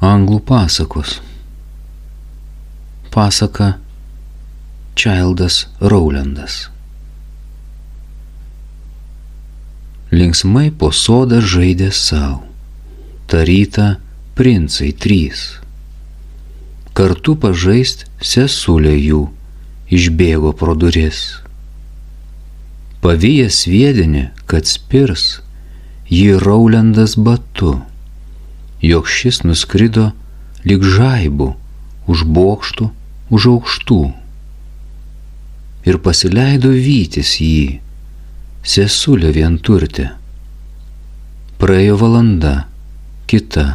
Anglų pasakos. Pasaka Čaildas Raulendas. Linksmai po sodą žaidė sau. Ta rytą princai 3. Kartu pažaist sesulė jų išbėgo pro duris. Pavijęs sviedinį, kad spirs, jį Raulendas batu, jog šis nuskrido lyg žaibų už bokštų, už aukštų. Ir pasileido vytis jį, sesulė vienturtė. Praėjo valanda, kita,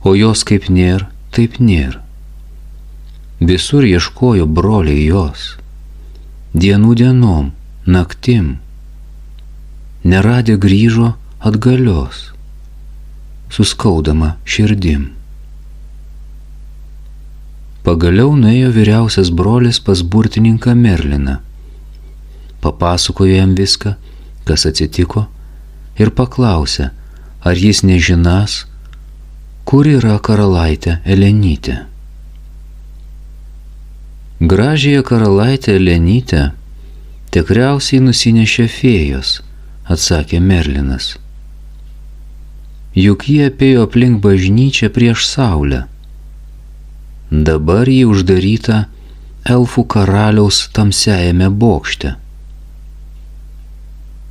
o jos kaip nėr, taip nėr. Visur ieškojo broliai jos, dienų dienom, naktim. Neradę grįžo atgalios, suskaudama širdim. Pagaliau nuėjo vyriausias brolis pas burtininką Merliną. Papasakojo jam viską, kas atsitiko, ir paklausė, ar jis nežinas, kur yra karalaitė Elenytė. Gražiąją karalaitę Elenytę tikriausiai nusinešė fėjos, atsakė Merlinas. Juk jie apėjo aplink bažnyčią prieš saulę. Dabar jį uždaryta elfų karaliaus tamsiajame bokšte.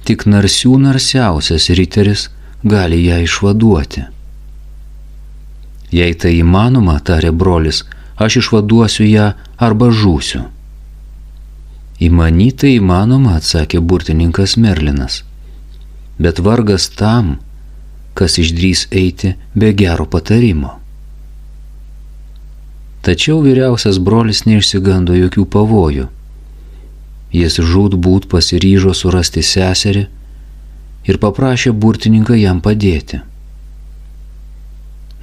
Tik narsių narsiausias riteris gali ją išvaduoti. Jei tai įmanoma, tarė brolis, aš išvaduosiu ją arba žūsiu. Įmanytai įmanoma, atsakė burtininkas Merlinas, bet vargas tam, kas išdrys eiti be gero patarimo. Tačiau vyriausias brolis neišsigando jokių pavojų. Jis žūtbūt pasiryžo surasti seserį ir paprašė burtininką jam padėti.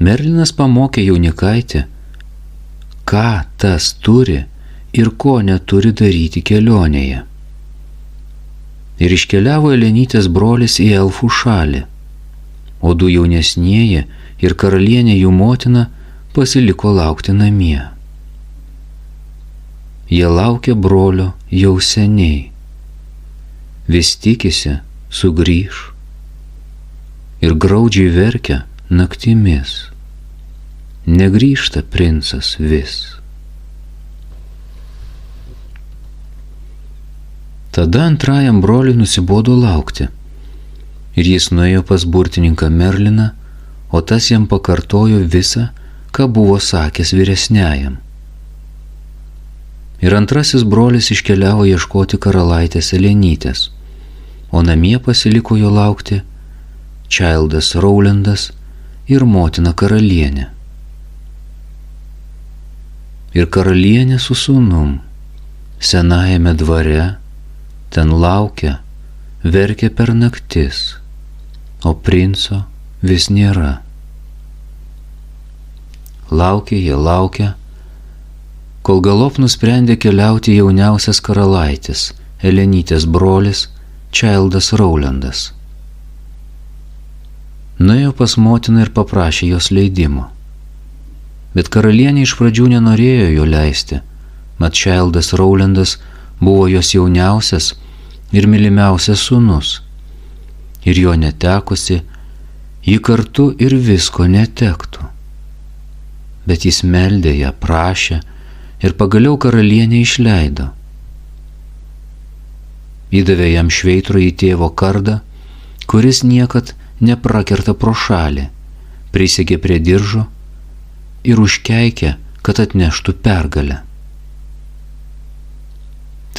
Merlinas pamokė jaunikaitį, ką tas turi ir ko neturi daryti kelionėje. Ir iškeliavo Elenytės brolis į elfų šalį, o 2 jaunesnieji ir karalienė jų motina pasiliko laukti namie. Jie laukė brolio jau seniai. Vis tikisi, sugrįš. Ir graudžiai verkia naktimis. Negrįžta princas vis. Tada antrajam broliui nusibodo laukti. Ir jis nuėjo pas burtininką Merliną, o tas jam pakartojo visą, ką buvo sakęs vyresniajam. Ir antrasis brolis iškeliavo ieškoti karalaitės Elenytės, o namie pasiliko jo laukti Čaildas Raulendas ir motina karalienė. Ir karalienė su sūnum senajame dvare ten laukia, verkia per naktis, o princo vis nėra. Laukia, kol galop nusprendė keliauti jauniausias karalaitis, Elenytės brolis, Čaildas Raulendas. Nuėjo pas motiną ir paprašė jos leidimo. Bet karalienė iš pradžių nenorėjo jo leisti, mat Čaildas Raulendas buvo jos jauniausias ir mylimiausias sūnus. Ir jo netekusi, ji kartu ir visko netektų. Bet jis meldė ją, prašė ir pagaliau karalienė išleido. Įdavė jam šveitro į tėvo kardą, kuris niekad neprakerta pro šalį, prisegė prie diržo ir užkeikė, kad atneštų pergalę.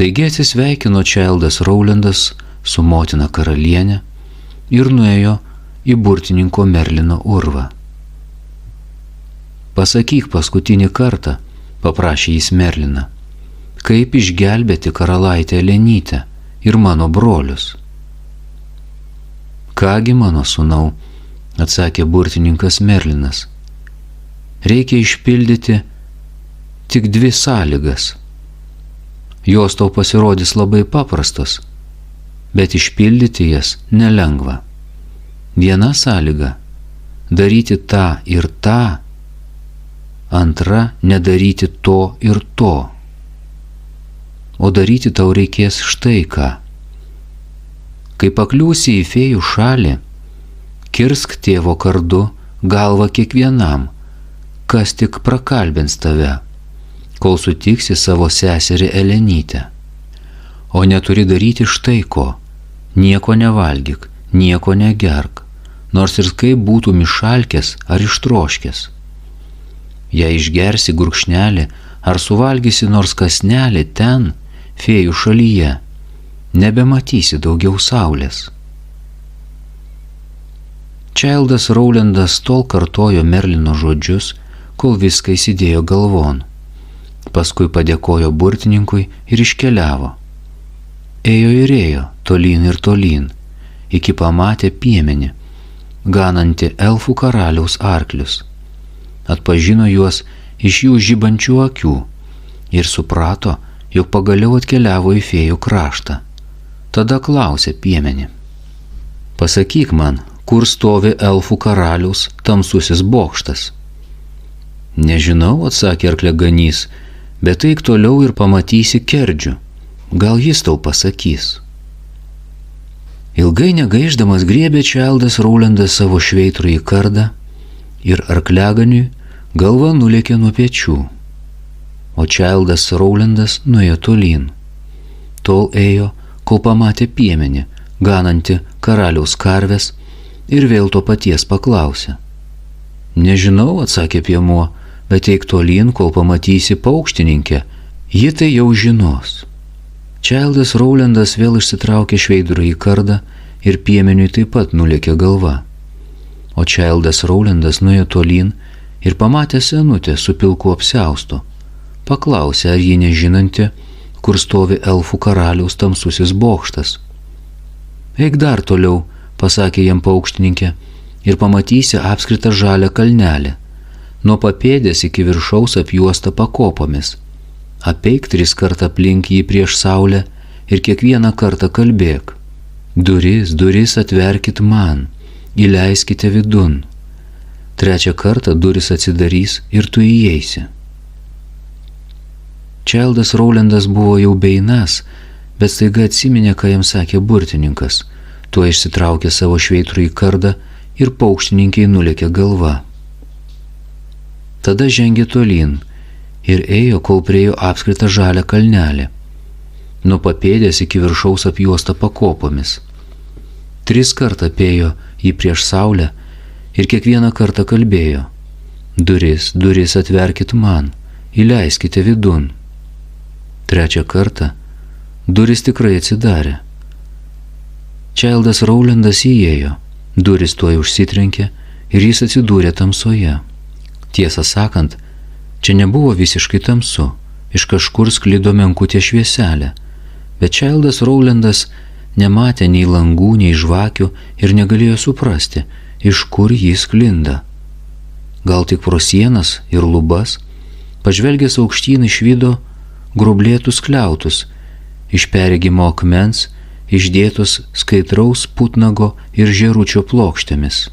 Taigi atsisveikino Čaildas Raulendas su motina karalienė ir nuėjo į burtininko Merlino urvą. Pasakyk paskutinį kartą, paprašė jis Merliną, kaip išgelbėti karalaitę Elenytę ir mano brolius. Kągi mano sūnau, atsakė burtininkas Merlinas, reikia išpildyti tik 2 sąlygas. Jos tau pasirodys labai paprastos, bet išpildyti jas nelengva. Viena sąlyga – daryti tą ir tą, antra nedaryti to ir to. O daryti tau reikės štai ką. Kai pakliūsi į fėjų šalį, kirsk tėvo kardu galvą kiekvienam, kas tik prakalbins tave, kol sutiksi savo seserį Elenytę. O neturi daryti štai ko, nieko nevalgyk, nieko negerk, nors ir kaip būtų mišalkės ar ištroškės. Jei išgersi gurkšnelį ar suvalgysi nors kasnelį ten, fėjų šalyje, nebematysi daugiau saulės. Čaildas Rowlandas tol kartojo Merlino žodžius, kol viską įsidėjo galvon. Paskui padėkojo burtininkui ir iškeliavo. Ėjo ir ėjo, tolyn ir tolyn, iki pamatė piemenį, ganantį elfų karaliaus arklius. Atpažino juos iš jų žibančių akių ir suprato, jog pagaliau atkeliavo į fėjų kraštą. Tada klausė piemenį: pasakyk man, kur stovi elfų karaliaus tamsusis bokštas? Nežinau, atsakė arkliaganys, bet eik toliau ir pamatysi Kerdžių. Gal jis tau pasakys. Ilgai negaišdamas griebė Čaildas Rowlandas savo šveitrųjį kardą ir arkliaganiui galva nulėkė nuo pečių. O Čaildas Rowlandas nuėjo tolyn. Tol ėjo, kol pamatė piemenį, ganantį karaliaus karves, ir vėl to paties paklausė. Nežinau, atsakė piemuo, bet eik tolyn, kol pamatysi paukštininkę, ji tai jau žinos. Čaildas Rowlandas vėl išsitraukė šveidrųjį kardą ir piemeniui taip pat nulėkė galva. O Čaildas Rowlandas nuėjo tolyn ir pamatė senutę su pilku apsiaustu. Paklausė, ar ji nežinanti, kur stovi elfų karaliaus tamsusis bokštas. Eik dar toliau, pasakė jam paukštininkė, ir pamatysi apskritą žalią kalnelį, nuo papėdės iki viršaus apjuostą pakopomis. Apeik 3 kartą aplink jį prieš saulę ir kiekvieną kartą kalbėk: duris, duris atverkit man, įleiskite vidun. 3 kartą duris atsidarys ir tu įeisi. Čaildas Rowlandas buvo jau beinas, bet staiga atsiminė, ką jam sakė burtininkas. Tuo išsitraukė savo šveitrųjį kardą ir paukštininkiai nulėkė galva. Tada žengė tolyn ir ėjo, kol priejo apskritą žalią kalnelį, nuo papėdės iki viršaus apjuostą pakopomis. 3 kartą apėjo jį prieš saulę ir kiekvieną kartą kalbėjo: duris, duris atverkit man, įleiskite vidun. 3 kartą duris tikrai atsidarė. Čaildas Rowlandas įėjo, duris tuoj užsitrenkė ir jis atsidūrė tamsoje. Tiesą sakant, čia nebuvo visiškai tamsu, iš kažkur sklido menkutė švieselė, bet Čaildas Rowlandas nematė nei langų, nei žvakių ir negalėjo suprasti, iš kur jis sklinda. Gal tik pro sienas ir lubas, pažvelgęs aukštyn išvydo grublėtus kliautus, iš perregimo akmens, išdėtos skaitraus putnago ir žėručio plokštėmis.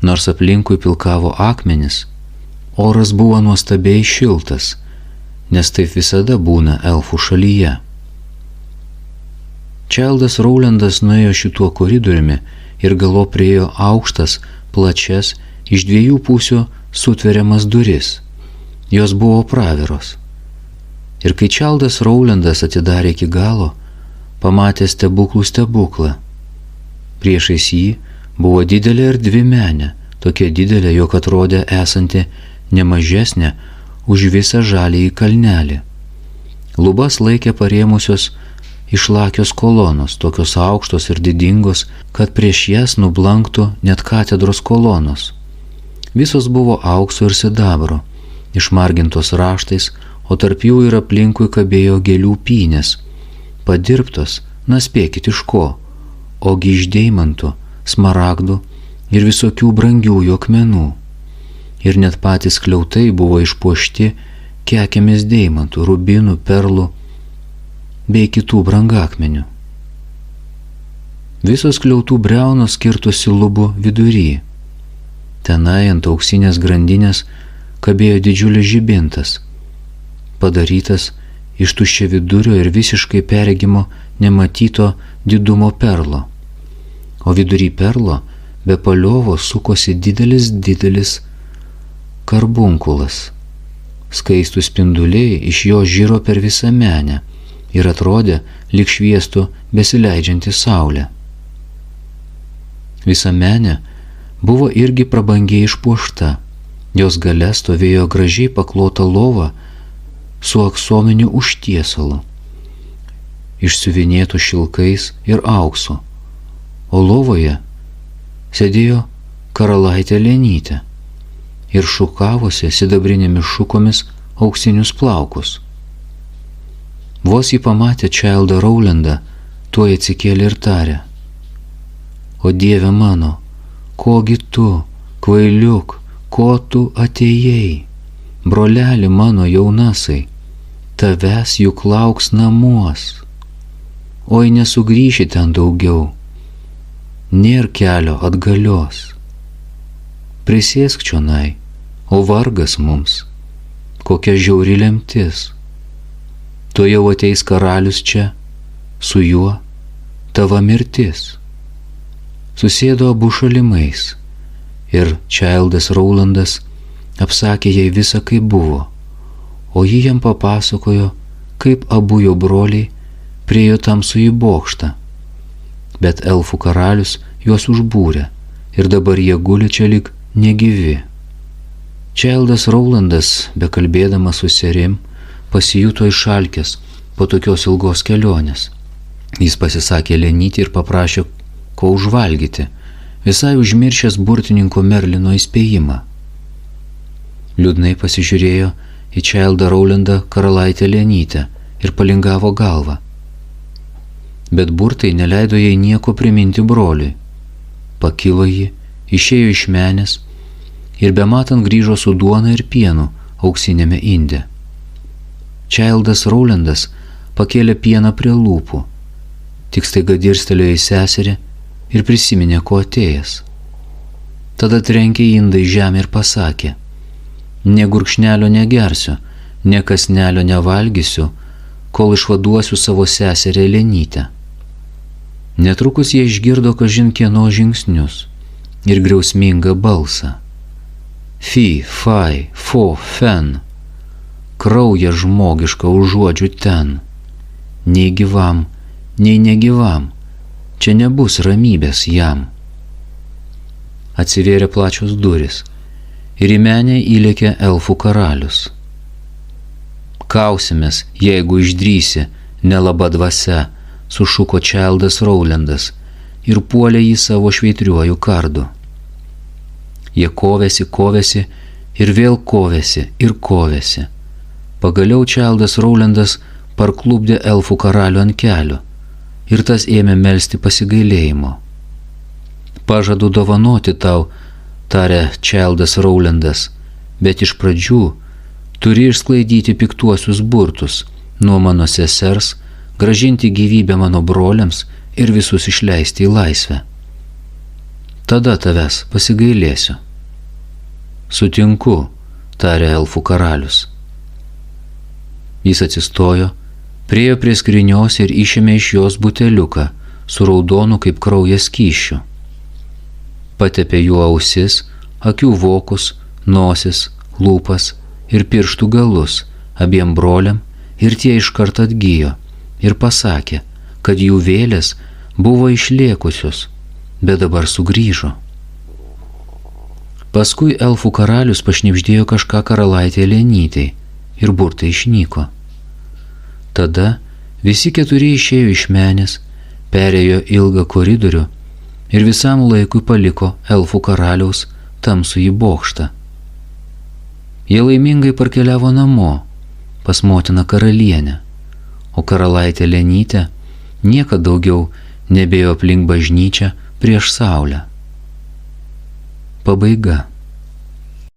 Nors aplinkui pilkavo akmenis, oras buvo nuostabiai šiltas, nes taip visada būna elfų šalyje. Čaildas Rowlandas nuėjo šituo koridoriumi ir galop priejo aukštas, plačias, iš 2 pusių sutveriamas duris. Jos buvo praviros. Ir kai Čaildas Rowlandas atidarė iki galo, pamatė stebuklų stebuklą. Priešais jį buvo didelė erdvimenė, tokia didelė, jog atrodė esanti nemažesnė už visą žaliąjį kalnelį. Lubas laikė parėmusios išlakios kolonos, tokios aukštos ir didingos, kad prieš jas nublanktų net katedros kolonos. Visos buvo aukso ir sidabro, išmargintos raštais, o tarp jų ir aplinkui kabėjo gėlių pynės, padirbtos, na spėkit iš ko, ogi iš deimantų, smaragdų ir visokių brangiųjų akmenų. Ir net patys skliautai buvo išpuošti kekėmis deimantų, rubinų, perlų bei kitų brangakmenių. Visos skliautų briaunos skirtusi lubų vidury. Tenai ant auksinės grandinės kabėjo didžiulis žibintas, padarytas iš tuščiavidurio ir visiškai perregimo nematyto didumo perlo, o vidury perlo be paliovo sukosi didelis karbunkulas. Skaistų spinduliai iš jo žiro per visą menę ir atrodė, lyg šviestų besileidžianti saulė. Visa menė buvo irgi prabangiai išpuošta, jos gale stovėjo gražiai paklota lova su aksominiu užtiesalu, išsiuvinėtų šilkais ir auksu, o lovoje sėdėjo karalaitė Lenytė ir šukavosi sidabrinėmis šukomis auksinius plaukus. Vos jį pamatė Childą Rowlandą, tuoj atsikėlė ir tarė: O Dieve mano, kogi tu, kvailiuk, ko tu atėjai? Broleli mano jaunasai, tavęs juk lauks namuos. Oi nesugrįši ten daugiau, nėr kelio atgalios. Prisėsk čionai, o vargas mums, kokia žiauri lemtis. Tuojau ateis karalius čia, su juo tava mirtis. Susėdo abu šalimais ir Childas Rowlandas apsakė jai visą, kaip buvo, o ji jam papasakojo, kaip abu jo broliai priėjo tamsųjį bokštą, bet elfų karalius juos užbūrė ir dabar jie guli čia lyg negyvi. Childas Rowlandas, bekalbėdamas su serim, pasijuto išalkęs po tokios ilgos kelionės. Jis pasisakė Lenytei ir paprašė ko užvalgyti, visai užmiršęs burtininko Merlino įspėjimą. Liūdnai pasižiūrėjo į Childą Rowlandą karalaitę Lenytę ir palingavo galvą. Bet burtai neleido jai nieko priminti broliui. Pakilo ji, išėjo iš menės ir bematant grįžo su duona ir pienu auksinėme inde. Childas Rowlandas pakėlė pieną prie lūpų, tik staiga dirstelėjo į seserį ir prisiminė, ko atėjęs. Tada trenkė indą į žemę ir pasakė: Nė gurkšnelio negersiu, nė kąsnelio nevalgysiu, kol išvaduosiu savo seserę Lenytę. Netrukus jie išgirdo kažin kieno žingsnius ir griausmingą balsą: Fi, fai, fo, fen, kraują žmogišką užuodžiu ten, nei gyvam, nei negyvam, čia nebus ramybės jam. Atsivėrė plačios durys ir į menę įlėkė elfų karalius. Kausimės, jeigu išdrįsi, nelaba dvasia, sušuko Childas Rowlandas ir puolė jį savo šveitriuoju kardu. Jie kovėsi ir vėl kovėsi. Pagaliau Childas Rowlandas parklupdė elfų karalių ant kelių ir tas ėmė melsti pasigailėjimo. Pažadu dovanoti tau, tarė Childas Rowlandas, bet iš pradžių turi išsklaidyti piktuosius burtus nuo mano sesers, grąžinti gyvybę mano broliams ir visus išleisti į laisvę. Tada tavęs pasigailėsiu. Sutinku, tarė elfų karalius. Jis atsistojo, priėjo prie skrynios ir išėmė iš jos buteliuką su raudonu kaip kraujas skysčiu. Patepė juo ausis, akių vokus, nosis, lūpas ir pirštų galus abiem broliam ir tie iškart atgijo ir pasakė, kad jų vėlės buvo išliekusios, bet dabar sugrįžo. Paskui elfų karalius pašnibždėjo kažką karalaitė Lenytei ir burtai išnyko. Tada visi keturi išėjo iš menės, perėjo ilgą koridorių ir visam laikui paliko elfų karaliaus tamsųjį bokštą. Jie laimingai parkeliavo namo pas motiną karalienę, o karalaitė Lenytė niekad daugiau nebėjo aplink bažnyčią prieš saulę. Pabaiga.